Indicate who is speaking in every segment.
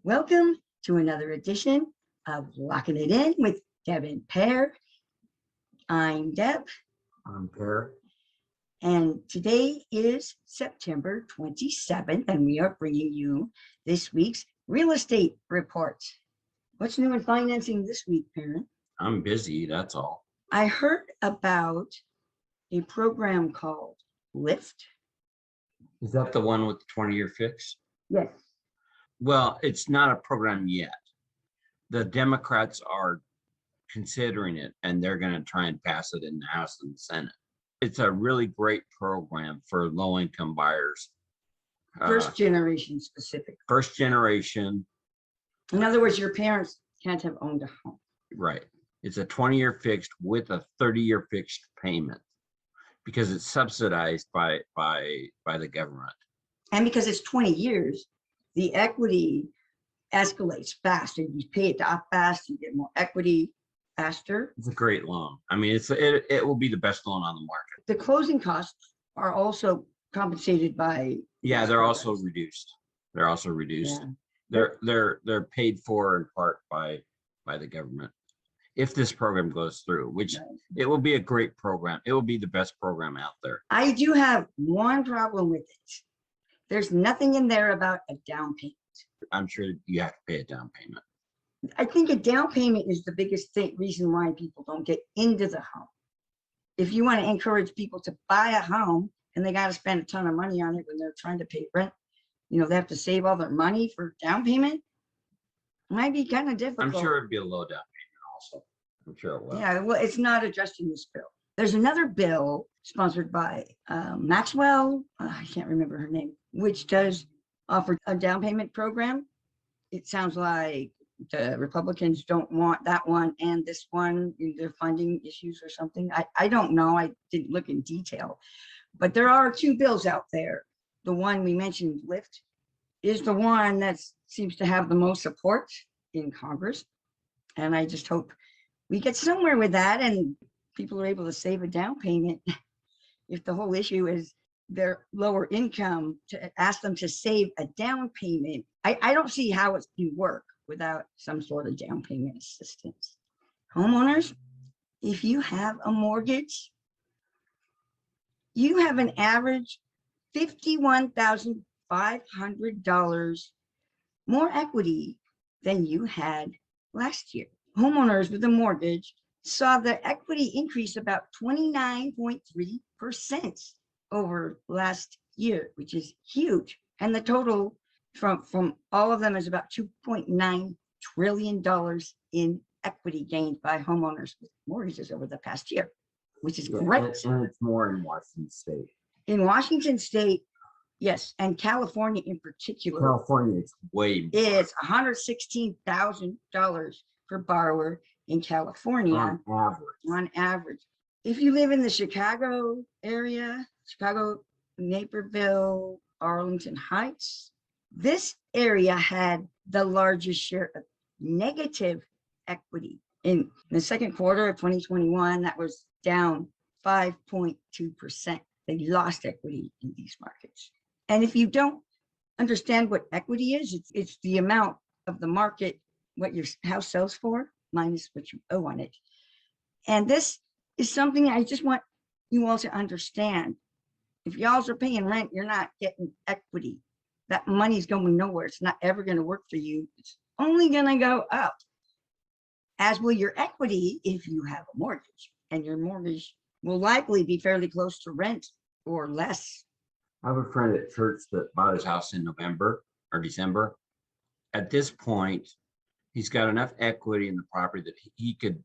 Speaker 1: Welcome to another edition of Locking It In with Deb and Pear. I'm Deb.
Speaker 2: I'm Pear.
Speaker 1: And today is September 27th, and we are bringing you this week's real estate report. What's new in financing this week, Parent?
Speaker 2: I'm busy, that's all.
Speaker 1: I heard about a program called Lift.
Speaker 2: Is that the one with the 20-year fix?
Speaker 1: Yes.
Speaker 2: Well, it's not a program yet. The Democrats are considering it, and they're going to try and pass it in the House and the Senate. It's a really great program for low-income buyers.
Speaker 1: First generation specific.
Speaker 2: First generation.
Speaker 1: In other words, your parents can't have owned a home.
Speaker 2: Right. It's a 20-year fixed with a 30-year fixed payment because it's subsidized by the government.
Speaker 1: And because it's 20 years, the equity escalates fast, and you pay it off fast, you get more equity faster.
Speaker 2: It's a great loan. I mean, it will be the best loan on the market.
Speaker 1: The closing costs are also compensated by.
Speaker 2: Yeah, they're also reduced. They're also reduced. Yeah. They're paid for in part by the government. If this program goes through, which it will be a great program. It will be the best program out there.
Speaker 1: I do have one problem with it. There's nothing in there about a down payment.
Speaker 2: I'm sure you have to pay a down payment.
Speaker 1: I think a down payment is the biggest reason why people don't get into the home. If you want to encourage people to buy a home and they got to spend a ton of money on it when they're trying to pay rent, they have to save all their money for down payment. It might be kind of difficult.
Speaker 2: I'm sure it'd be a low down payment also. I'm sure it will.
Speaker 1: Yeah, well, it's not addressed in this bill. There's another bill sponsored by Maxwell, I can't remember her name, which does offer a down payment program. It sounds like the Republicans don't want that one and this one, their funding issues or something. I don't know. I didn't look in detail, but there are two bills out there. The one we mentioned, Lyft, is the one that seems to have the most support in Congress. And I just hope we get somewhere with that and people are able to save a down payment. If the whole issue is their lower income, to ask them to save a down payment, I don't see how it can work without some sort of down payment assistance. Homeowners, if you have a mortgage, you have an average $51,500 more equity than you had last year. Homeowners with a mortgage saw the equity increase about 29.3% over last year, which is huge. And the total from all of them is about $2.9 trillion in equity gained by homeowners with mortgages over the past year, which is great.
Speaker 2: And it's more in Washington State.
Speaker 1: In Washington State, yes, and California in particular.
Speaker 2: California, it's way more.
Speaker 1: It's $116,000 per borrower in California. On average. If you live in the Chicago area, Chicago, Naperville, Arlington Heights, this area had the largest share of negative equity. In the second quarter of 2021, that was down 5.2%. They lost equity in these markets. And if you don't understand what equity is, it's the amount of the market, what your house sells for, minus what you owe on it. And this is something I just want you all to understand. If y'all are paying rent, you're not getting equity. That money's going nowhere. It's not ever going to work for you. It's only going to go up, as will your equity if you have a mortgage. And your mortgage will likely be fairly close to rent or less.
Speaker 2: I have a friend at church that bought his house in November or December. At this point, he's got enough equity in the property that he could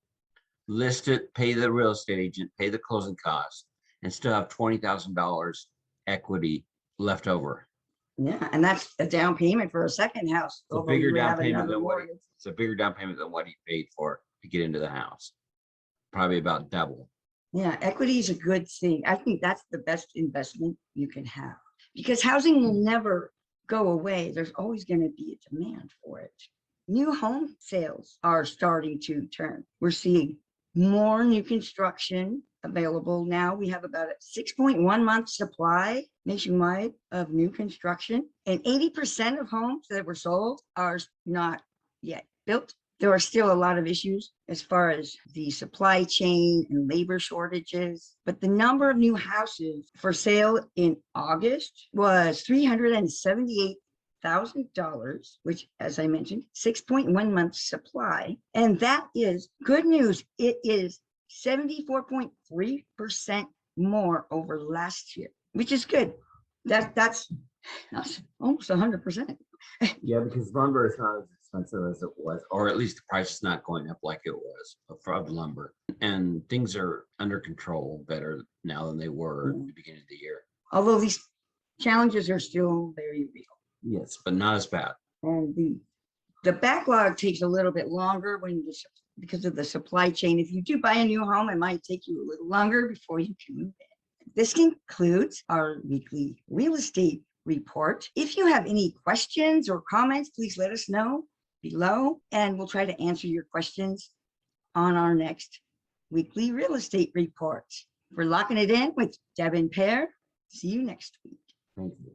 Speaker 2: list it, pay the real estate agent, pay the closing costs, and still have $20,000 equity left over.
Speaker 1: Yeah, and that's a down payment for a second house.
Speaker 2: It's a bigger down payment than what he paid for to get into the house. Probably about double.
Speaker 1: Yeah, equity is a good thing. I think that's the best investment you can have, because housing will never go away. There's always going to be a demand for it. New home sales are starting to turn. We're seeing more new construction available now. We have about a 6.1 month supply nationwide of new construction, and 80% of homes that were sold are not yet built. There are still a lot of issues as far as the supply chain and labor shortages, but the number of new houses for sale in August was $378,000, which, as I mentioned, 6.1 months supply. And that is good news. It is 74.3% more over last year, which is good. That's almost 100%.
Speaker 2: Yeah, because lumber is not as expensive as it was, or at least the price is not going up like it was for the lumber. And things are under control better now than they were at the beginning of the year.
Speaker 1: Although these challenges are still very real.
Speaker 2: Yes, but not as bad.
Speaker 1: And the backlog takes a little bit longer because of the supply chain. If you do buy a new home, it might take you a little longer before you can move in. This concludes our weekly real estate report. If you have any questions or comments, please let us know below, and we'll try to answer your questions on our next weekly real estate report. We're locking it in with Deb and Pear. See you next week.
Speaker 2: Thank you.